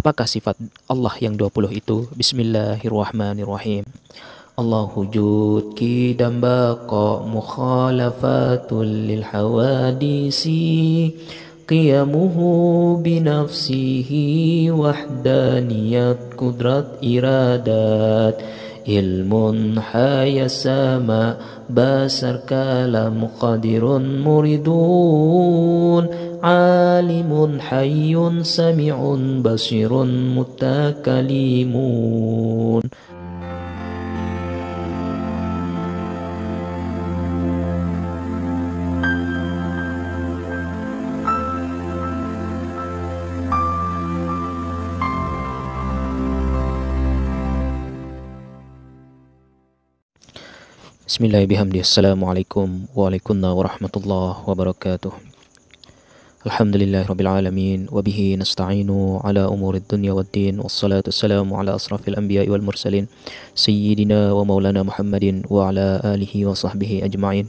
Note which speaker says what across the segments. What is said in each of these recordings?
Speaker 1: Apakah sifat Allah yang 20 itu? Bismillahirrahmanirrahim. Allahu wujud qidam baqa mukhalafatul lil hawadisi qiyamuhu binafsihi wahdaniyat qudrat iradat ilmun hayasama basar kalam qadirun muridun alimun hayyun sami'un basirun mutakalimun. Bismillahirrahmanirrahim. Assalamualaikum warahmatullahi wabarakatuh. Alhamdulillahirabbil alamin wa bihi nasta'inu ala umurid dunya waddin wassalatu wassalamu ala asrafil anbiya'i wal mursalin sayyidina wa maulana Muhammadin wa ala alihi wa sahbihi ajma'in.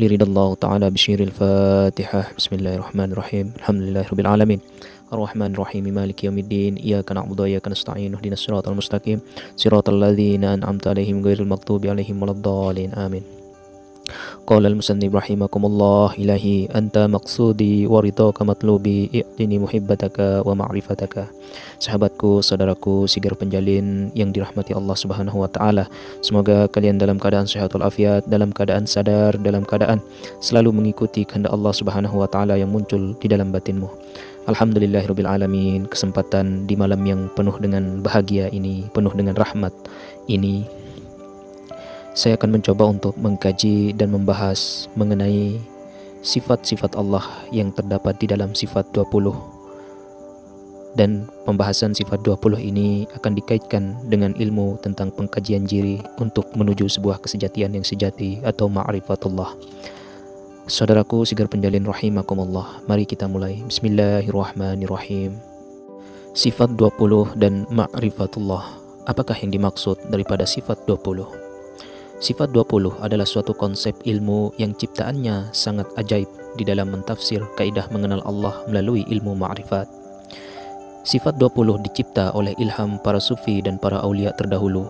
Speaker 1: Liridallahu ta'ala bisyiril Fatihah. Bismillahirrahmanirrahim. Alhamdulillahirabbil alamin. Ar-Rahmanir-Rahim Maliki yaumiddin. Iyyaka na'budu wa iyyaka nasta'in. Ihdinas siratal mustaqim. Siratal ladzina an'amta 'alaihim ghairil maghdubi 'alaihim waladdallin. Amin. Qala al-musannif rahimakumullah ilahi anta maqsudi wa ridhaka matlubi i'tini muhibbataka wa ma'rifataka. Sahabatku, saudaraku, sigar penjalin yang dirahmati Allah Subhanahu wa taala. Semoga kalian dalam keadaan sehat walafiat, dalam keadaan sadar, dalam keadaan selalu mengikuti kehendak Allah Subhanahu wa taala yang muncul di dalam batinmu. Alhamdulillahirabbil alamin. Kesempatan di malam yang penuh dengan bahagia ini, penuh dengan rahmat ini, saya akan mencoba untuk mengkaji dan membahas mengenai sifat-sifat Allah yang terdapat di dalam sifat 20. Dan pembahasan sifat 20 ini akan dikaitkan dengan ilmu tentang pengkajian diri untuk menuju sebuah kesejatian yang sejati atau ma'rifatullah. Saudaraku sigar penjalin rahimakumullah, mari kita mulai. Bismillahirrahmanirrahim. Sifat 20 dan ma'rifatullah. Apakah yang dimaksud daripada sifat 20? Sifat 20 adalah suatu konsep ilmu yang ciptaannya sangat ajaib di dalam mentafsir kaidah mengenal Allah melalui ilmu ma'rifat. Sifat 20 dicipta oleh ilham para sufi dan para aulia terdahulu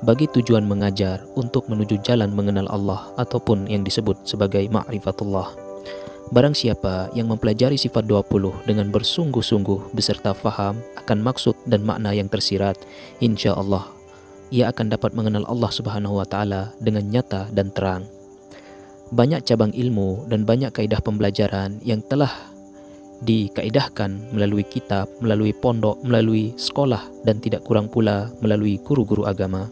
Speaker 1: bagi tujuan mengajar untuk menuju jalan mengenal Allah ataupun yang disebut sebagai ma'rifatullah. Barang siapa yang mempelajari sifat 20 dengan bersungguh-sungguh beserta faham akan maksud dan makna yang tersirat, insya Allah ia akan dapat mengenal Allah Subhanahu wa taala dengan nyata dan terang. Banyak cabang ilmu dan banyak kaidah pembelajaran yang telah dikaidahkan melalui kitab, melalui pondok, melalui sekolah, dan tidak kurang pula melalui guru-guru agama.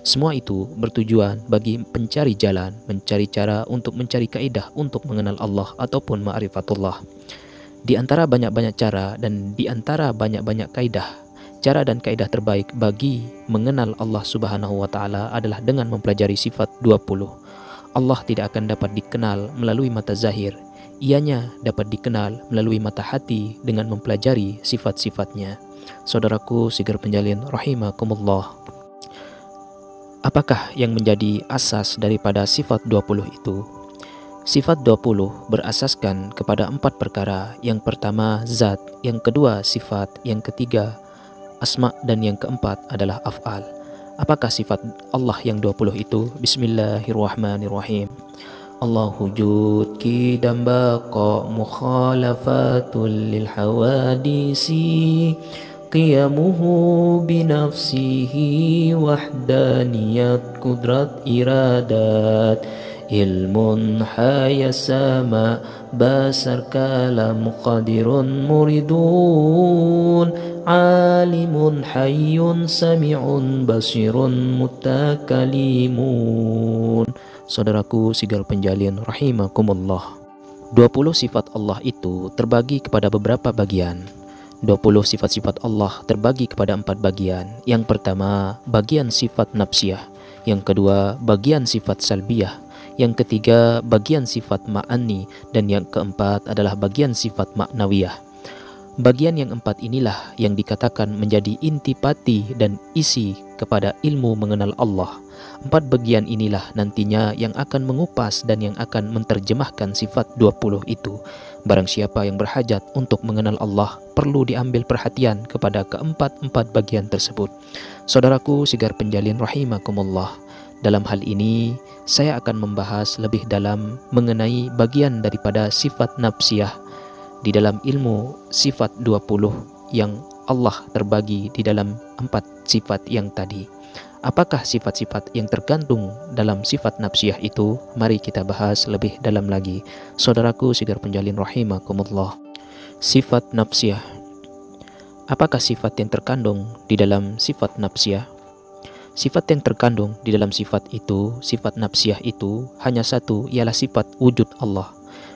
Speaker 1: Semua itu bertujuan bagi pencari jalan, mencari cara untuk mencari kaidah untuk mengenal Allah ataupun ma'rifatullah. Di antara banyak-banyak cara dan di antara banyak-banyak kaidah, cara dan kaidah terbaik bagi mengenal Allah Subhanahu wa taala adalah dengan mempelajari sifat 20. Allah tidak akan dapat dikenal melalui mata zahir. Ianya dapat dikenal melalui mata hati dengan mempelajari sifat-sifatnya. Saudaraku sigar penjalin rahimakumullah. Apakah yang menjadi asas daripada sifat 20 itu? Sifat 20 berasaskan kepada 4 perkara. Yang pertama zat, yang kedua sifat, yang ketiga asma, dan yang keempat adalah af'al. Apakah sifat Allah yang 20 itu? Bismillahirrahmanirrahim. Allahu wujud qidam baqa mukhalafatul lil hawadisi qiyamuhu binafsihi wahdaniyat qudrat iradat ilmun hayasama basar kalam qadirun muridun alimun hayyun sami'un basirun mutakalimun. Saudaraku sigar penjalin rahimakumullah. 20 sifat Allah itu terbagi kepada beberapa bagian. 20 sifat-sifat Allah terbagi kepada 4 bagian. Yang pertama, bagian sifat nafsiyah. Yang kedua, bagian sifat salbiyah. Yang ketiga, bagian sifat ma'ani. Dan yang keempat adalah bagian sifat ma'nawiyah. Bagian yang 4 inilah yang dikatakan menjadi intipati dan isi kepada ilmu mengenal Allah. 4 bagian inilah nantinya yang akan mengupas dan yang akan menerjemahkan sifat 20 itu. Barang siapa yang berhajat untuk mengenal Allah, perlu diambil perhatian kepada keempat-empat bagian tersebut. Saudaraku sigar penjalin rahimakumullah, dalam hal ini saya akan membahas lebih dalam mengenai bagian daripada sifat nafsiyah di dalam ilmu sifat 20 yang Allah terbagi di dalam 4 sifat yang tadi. Apakah sifat-sifat yang tergantung dalam sifat nafsiyah itu? Mari kita bahas lebih dalam lagi. Saudaraku sigar penjalin rahimakumullah. Sifat nafsiyah. Apakah sifat yang terkandung di dalam sifat nafsiyah? Sifat yang terkandung di dalam sifat itu, sifat nafsiyah itu hanya satu, ialah sifat wujud Allah.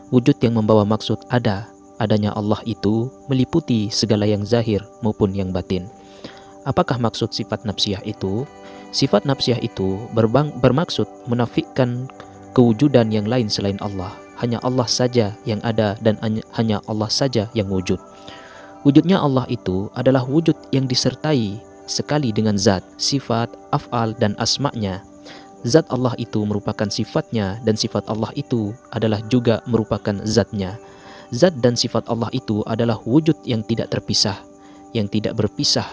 Speaker 1: Wujud yang membawa maksud adanya Allah itu meliputi segala yang zahir maupun yang batin. Apakah maksud sifat nafsiyah itu? Sifat nafsiyah itu bermaksud menafikan kewujudan yang lain selain Allah. Hanya Allah saja yang ada dan hanya Allah saja yang wujud. Wujudnya Allah itu adalah wujud yang disertai sekali dengan zat, sifat, af'al, dan asma'nya. Zat Allah itu merupakan sifatnya dan sifat Allah itu adalah juga merupakan zatnya. Zat dan sifat Allah itu adalah wujud yang tidak terpisah, yang tidak berpisah,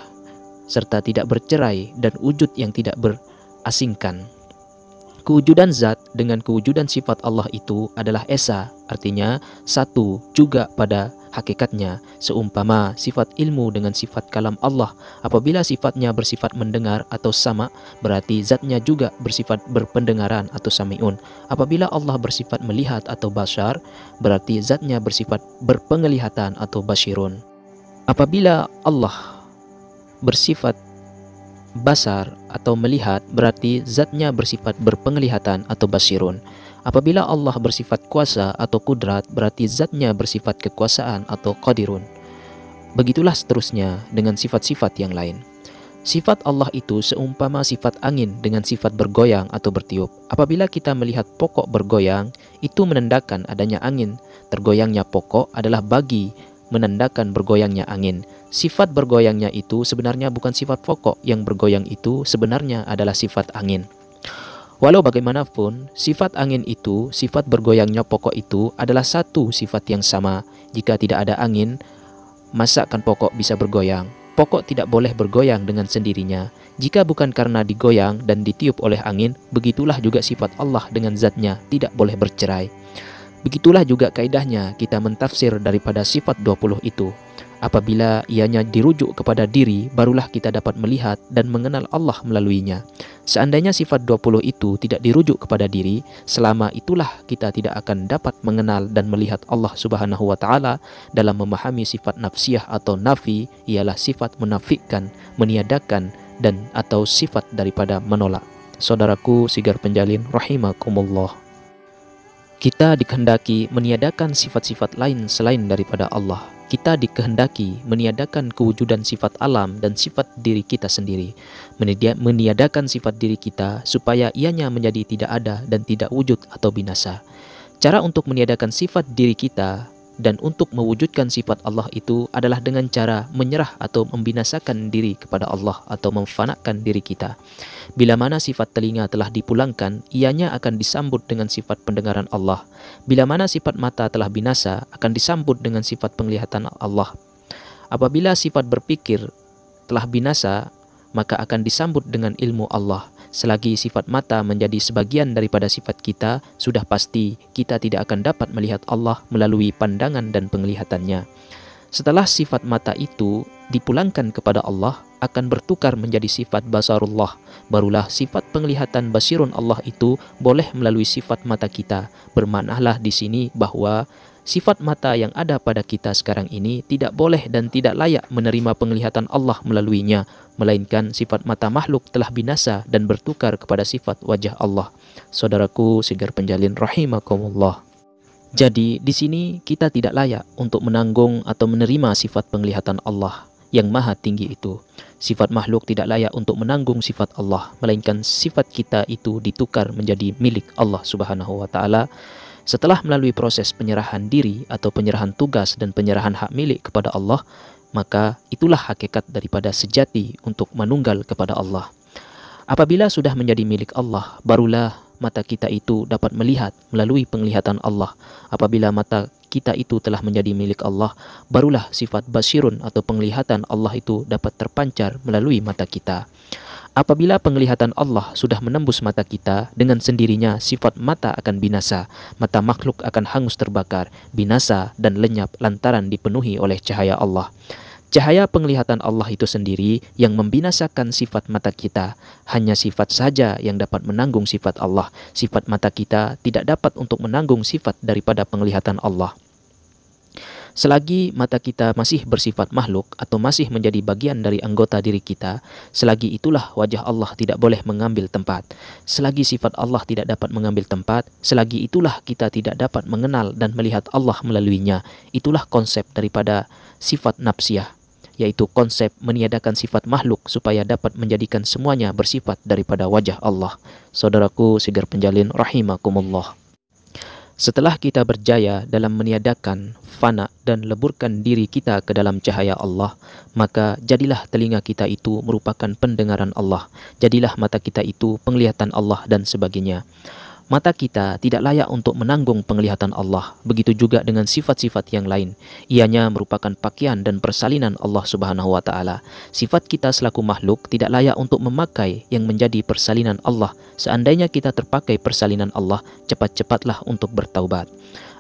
Speaker 1: serta tidak bercerai, dan wujud yang tidak berasingkan. Kewujudan zat dengan kewujudan sifat Allah itu adalah esa, artinya satu juga pada hakikatnya. Seumpama sifat ilmu dengan sifat kalam Allah, apabila sifatnya bersifat mendengar atau sama, berarti zatnya juga bersifat berpendengaran atau sami'un. Apabila Allah bersifat melihat atau basar, berarti zatnya bersifat berpenglihatan atau basirun. Apabila Allah bersifat basar atau melihat, berarti zatnya bersifat berpenglihatan atau basirun. Apabila Allah bersifat kuasa atau kudrat, berarti zatnya bersifat kekuasaan atau qadirun. Begitulah seterusnya dengan sifat-sifat yang lain. Sifat Allah itu seumpama sifat angin dengan sifat bergoyang atau bertiup. Apabila kita melihat pokok bergoyang, itu menandakan adanya angin. Tergoyangnya pokok adalah bagi menandakan bergoyangnya angin. Sifat bergoyangnya itu sebenarnya bukan sifat pokok, yang bergoyang itu sebenarnya adalah sifat angin. Walau bagaimanapun, sifat angin itu, sifat bergoyangnya pokok itu adalah satu sifat yang sama. Jika tidak ada angin, masa kan pokok bisa bergoyang? Pokok tidak boleh bergoyang dengan sendirinya. Jika bukan karena digoyang dan ditiup oleh angin, begitulah juga sifat Allah dengan zatnya tidak boleh bercerai. Begitulah juga kaidahnya kita mentafsir daripada sifat 20 itu. Apabila ianya dirujuk kepada diri, barulah kita dapat melihat dan mengenal Allah melaluinya. Seandainya sifat 20 itu tidak dirujuk kepada diri, selama itulah kita tidak akan dapat mengenal dan melihat Allah Subhanahu wa Ta'ala. Dalam memahami sifat nafsiyah atau nafi, ialah sifat menafikan, meniadakan, dan atau sifat daripada menolak. Saudaraku sigar penjalin rahimakumullah, kita dikehendaki meniadakan sifat-sifat lain selain daripada Allah. Kita dikehendaki meniadakan kewujudan sifat alam dan sifat diri kita sendiri. Meniadakan sifat diri kita supaya ianya menjadi tidak ada dan tidak wujud atau binasa. Cara untuk meniadakan sifat diri kita dan untuk mewujudkan sifat Allah itu adalah dengan cara menyerah atau membinasakan diri kepada Allah atau memfanakan diri kita. Bila mana sifat telinga telah dipulangkan, ianya akan disambut dengan sifat pendengaran Allah. Bila mana sifat mata telah binasa, akan disambut dengan sifat penglihatan Allah. Apabila sifat berpikir telah binasa, maka akan disambut dengan ilmu Allah. Selagi sifat mata menjadi sebagian daripada sifat kita, sudah pasti kita tidak akan dapat melihat Allah melalui pandangan dan penglihatannya. Setelah sifat mata itu dipulangkan kepada Allah, akan bertukar menjadi sifat basarullah. Barulah sifat penglihatan basirun Allah itu boleh melalui sifat mata kita. Bermaknalah di sini bahwa sifat mata yang ada pada kita sekarang ini tidak boleh dan tidak layak menerima penglihatan Allah melaluinya, melainkan sifat mata makhluk telah binasa dan bertukar kepada sifat wajah Allah. Saudaraku sigar penjalin rahimakumullah. Jadi di sini kita tidak layak untuk menanggung atau menerima sifat penglihatan Allah yang maha tinggi itu. Sifat makhluk tidak layak untuk menanggung sifat Allah, melainkan sifat kita itu ditukar menjadi milik Allah Subhanahu wa Ta'ala. Setelah melalui proses penyerahan diri atau penyerahan tugas dan penyerahan hak milik kepada Allah, maka itulah hakikat daripada sejati untuk menunggal kepada Allah. Apabila sudah menjadi milik Allah, barulah mata kita itu dapat melihat melalui penglihatan Allah. Apabila mata kita itu telah menjadi milik Allah, barulah sifat basirun atau penglihatan Allah itu dapat terpancar melalui mata kita. Apabila penglihatan Allah sudah menembus mata kita, dengan sendirinya sifat mata akan binasa, mata makhluk akan hangus terbakar, binasa dan lenyap lantaran dipenuhi oleh cahaya Allah. Cahaya penglihatan Allah itu sendiri yang membinasakan sifat mata kita. Hanya sifat saja yang dapat menanggung sifat Allah. Sifat mata kita tidak dapat untuk menanggung sifat daripada penglihatan Allah. Selagi mata kita masih bersifat makhluk atau masih menjadi bagian dari anggota diri kita, selagi itulah wajah Allah tidak boleh mengambil tempat. Selagi sifat Allah tidak dapat mengambil tempat, selagi itulah kita tidak dapat mengenal dan melihat Allah melaluinya. Itulah konsep daripada sifat nafsiyah, yaitu konsep meniadakan sifat makhluk supaya dapat menjadikan semuanya bersifat daripada wajah Allah. Saudaraku Sigar Penjalin rahimakumullah. Setelah kita berjaya dalam meniadakan, fana dan leburkan diri kita ke dalam cahaya Allah, maka jadilah telinga kita itu merupakan pendengaran Allah, jadilah mata kita itu penglihatan Allah dan sebagainya. Mata kita tidak layak untuk menanggung penglihatan Allah. Begitu juga dengan sifat-sifat yang lain. Ianya merupakan pakaian dan persalinan Allah Subhanahu wa taala. Sifat kita selaku makhluk tidak layak untuk memakai yang menjadi persalinan Allah. Seandainya kita terpakai persalinan Allah, cepat-cepatlah untuk bertaubat.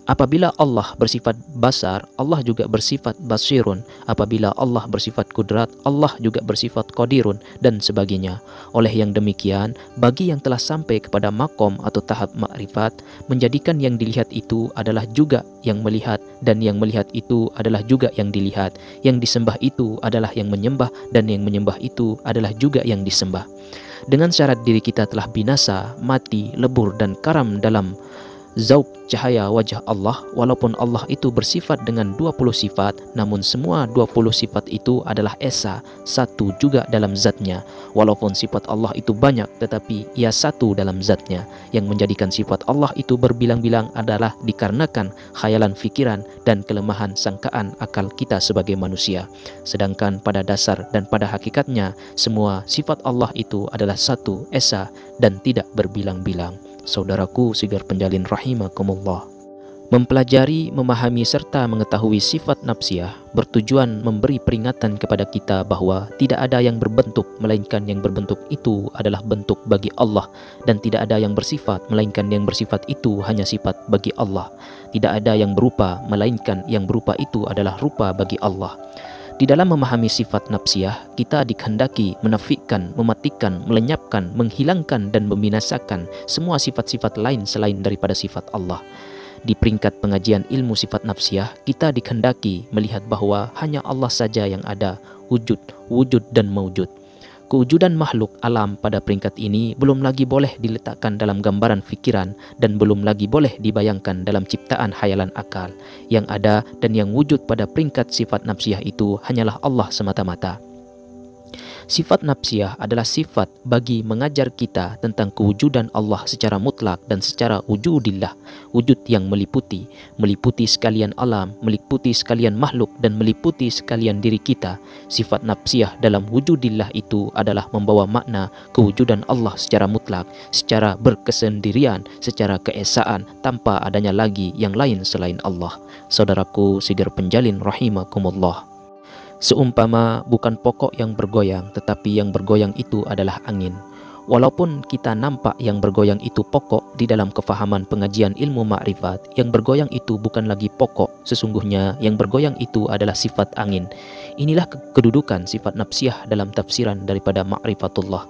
Speaker 1: Apabila Allah bersifat basar, Allah juga bersifat basirun. Apabila Allah bersifat kudrat, Allah juga bersifat qadirun dan sebagainya. Oleh yang demikian, bagi yang telah sampai kepada makom atau tahap makrifat, menjadikan yang dilihat itu adalah juga yang melihat, dan yang melihat itu adalah juga yang dilihat. Yang disembah itu adalah yang menyembah, dan yang menyembah itu adalah juga yang disembah. Dengan syarat diri kita telah binasa, mati, lebur dan karam dalam zauq cahaya wajah Allah, walaupun Allah itu bersifat dengan 20 sifat, namun semua 20 sifat itu adalah esa, satu juga dalam zatnya. Walaupun sifat Allah itu banyak, tetapi ia satu dalam zatnya. Yang menjadikan sifat Allah itu berbilang-bilang adalah dikarenakan khayalan fikiran dan kelemahan sangkaan akal kita sebagai manusia. Sedangkan pada dasar dan pada hakikatnya, semua sifat Allah itu adalah satu, esa, dan tidak berbilang-bilang. Saudaraku Sigar Penjalin rahimakumullah. Mempelajari, memahami serta mengetahui sifat nafsiyah bertujuan memberi peringatan kepada kita bahwa tidak ada yang berbentuk melainkan yang berbentuk itu adalah bentuk bagi Allah, dan tidak ada yang bersifat melainkan yang bersifat itu hanya sifat bagi Allah. Tidak ada yang berupa melainkan yang berupa itu adalah rupa bagi Allah. Di dalam memahami sifat nafsiyah, kita dikehendaki menafikan, mematikan, melenyapkan, menghilangkan dan membinasakan semua sifat-sifat lain selain daripada sifat Allah. Di peringkat pengajian ilmu sifat nafsiyah, kita dikehendaki melihat bahwa hanya Allah saja yang ada, wujud dan maujud. Kewujudan makhluk alam pada peringkat ini belum lagi boleh diletakkan dalam gambaran fikiran dan belum lagi boleh dibayangkan dalam ciptaan khayalan akal. Yang ada dan yang wujud pada peringkat sifat nafsiyah itu hanyalah Allah semata-mata. Sifat nafsiyah adalah sifat bagi mengajar kita tentang kewujudan Allah secara mutlak dan secara wujudillah, wujud yang meliputi sekalian alam, meliputi sekalian makhluk dan meliputi sekalian diri kita. Sifat nafsiyah dalam wujudillah itu adalah membawa makna kewujudan Allah secara mutlak, secara berkesendirian, secara keesaan, tanpa adanya lagi yang lain selain Allah. Saudaraku Sigar Penjalin rahimakumullah. Seumpama bukan pokok yang bergoyang, tetapi yang bergoyang itu adalah angin. Walaupun kita nampak yang bergoyang itu pokok, di dalam kefahaman pengajian ilmu ma'rifat, yang bergoyang itu bukan lagi pokok. Sesungguhnya yang bergoyang itu adalah sifat angin. Inilah kedudukan sifat nafsiyah dalam tafsiran daripada ma'rifatullah.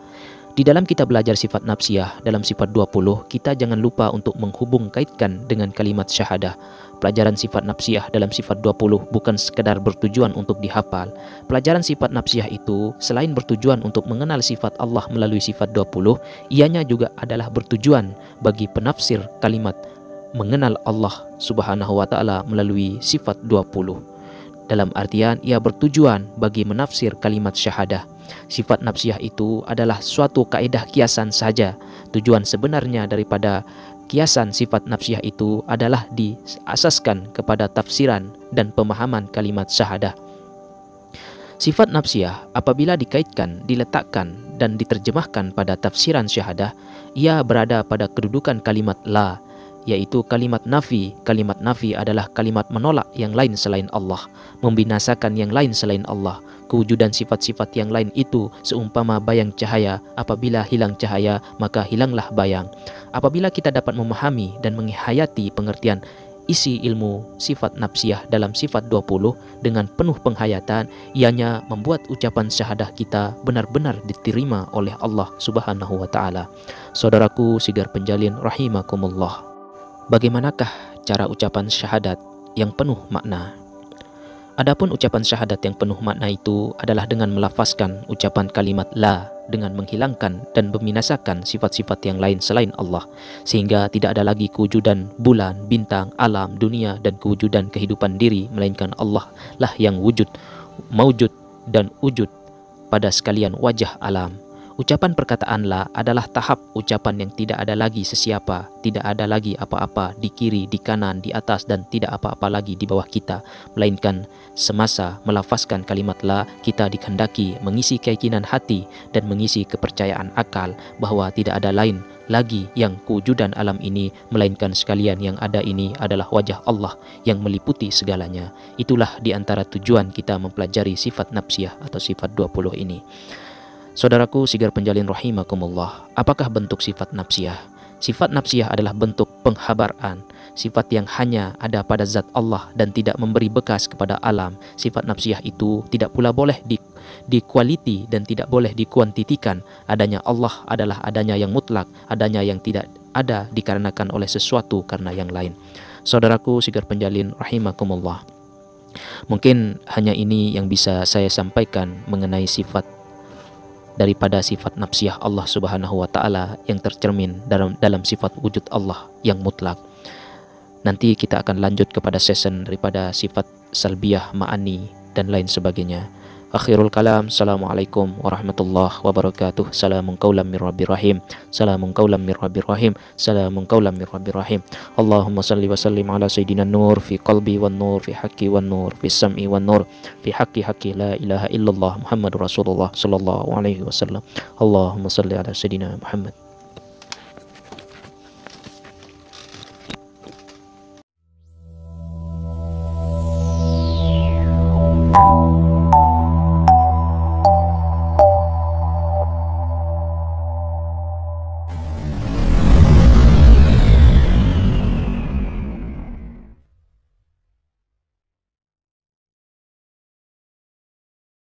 Speaker 1: Di dalam kita belajar sifat nafsiyah dalam sifat 20, kita jangan lupa untuk menghubung kaitkan dengan kalimat syahadah. Pelajaran sifat nafsiyah dalam sifat 20 bukan sekadar bertujuan untuk dihafal. Pelajaran sifat nafsiyah itu selain bertujuan untuk mengenal sifat Allah melalui sifat 20, ianya juga adalah bertujuan bagi penafsir kalimat mengenal Allah Subhanahu wa taala melalui sifat 20. Dalam artian ia bertujuan bagi menafsir kalimat syahadah. Sifat nafsiyah itu adalah suatu kaedah kiasan saja. Tujuan sebenarnya daripada kiasan sifat nafsiyah itu adalah diasaskan kepada tafsiran dan pemahaman kalimat syahadah. Sifat nafsiyah apabila dikaitkan, diletakkan dan diterjemahkan pada tafsiran syahadah, ia berada pada kedudukan kalimat la, yaitu kalimat nafi. Kalimat nafi adalah kalimat menolak yang lain selain Allah, membinasakan yang lain selain Allah. Kewujudan sifat-sifat yang lain itu seumpama bayang cahaya. Apabila hilang cahaya, maka hilanglah bayang. Apabila kita dapat memahami dan menghayati pengertian isi ilmu sifat nafsiyah dalam sifat 20 dengan penuh penghayatan, ianya membuat ucapan syahadah kita benar-benar diterima oleh Allah Subhanahu wa taala. Saudaraku sigar penjalin rahimakumullah. Bagaimanakah cara ucapan syahadat yang penuh makna? Adapun ucapan syahadat yang penuh makna itu adalah dengan melafazkan ucapan kalimat la, dengan menghilangkan dan membinasakan sifat-sifat yang lain selain Allah, sehingga tidak ada lagi kewujudan bulan, bintang, alam, dunia, dan kewujudan kehidupan diri, melainkan Allah lah yang wujud, maujud, dan wujud pada sekalian wajah alam. Ucapan perkataan la adalah tahap ucapan yang tidak ada lagi sesiapa, tidak ada lagi apa-apa di kiri, di kanan, di atas, dan tidak apa-apa lagi di bawah kita, melainkan semasa melafazkan kalimat la, kita dikehendaki mengisi keyakinan hati dan mengisi kepercayaan akal bahwa tidak ada lain lagi yang kewujudan alam ini, melainkan sekalian yang ada ini adalah wajah Allah yang meliputi segalanya. Itulah di antara tujuan kita mempelajari sifat nafsiyah atau sifat 20 ini. Saudaraku sigar penjalin rahimakumullah, apakah bentuk sifat nafsiyah? Sifat nafsiyah adalah bentuk penghabaran, sifat yang hanya ada pada zat Allah dan tidak memberi bekas kepada alam. Sifat nafsiyah itu tidak pula boleh dikualiti dan tidak boleh dikuantitikan. Adanya Allah adalah adanya yang mutlak, adanya yang tidak ada dikarenakan oleh sesuatu karena yang lain. Saudaraku sigar penjalin rahimakumullah, mungkin hanya ini yang bisa saya sampaikan mengenai sifat daripada sifat nafsiyah Allah Subhanahu wa taala yang tercermin dalam sifat wujud Allah yang mutlak. Nanti kita akan lanjut kepada season daripada sifat salbiyah, ma'ani, dan lain sebagainya. Akhirul kalam, assalamualaikum warahmatullahi wabarakatuh. Salamun qaulam mir rabbir rahim. Salamun qaulam mir rabbir rahim. Salamun qaulam mir rabbir rahim. Allahumma salli wa sallim ala sayyidina nur fi qalbi wan nur fi haqqi wan nur fi sam'i wan nur fi haqqi la ilaha illallah Muhammadur Rasulullah sallallahu alaihi wasallam. Allahumma salli ala sayyidina Muhammad.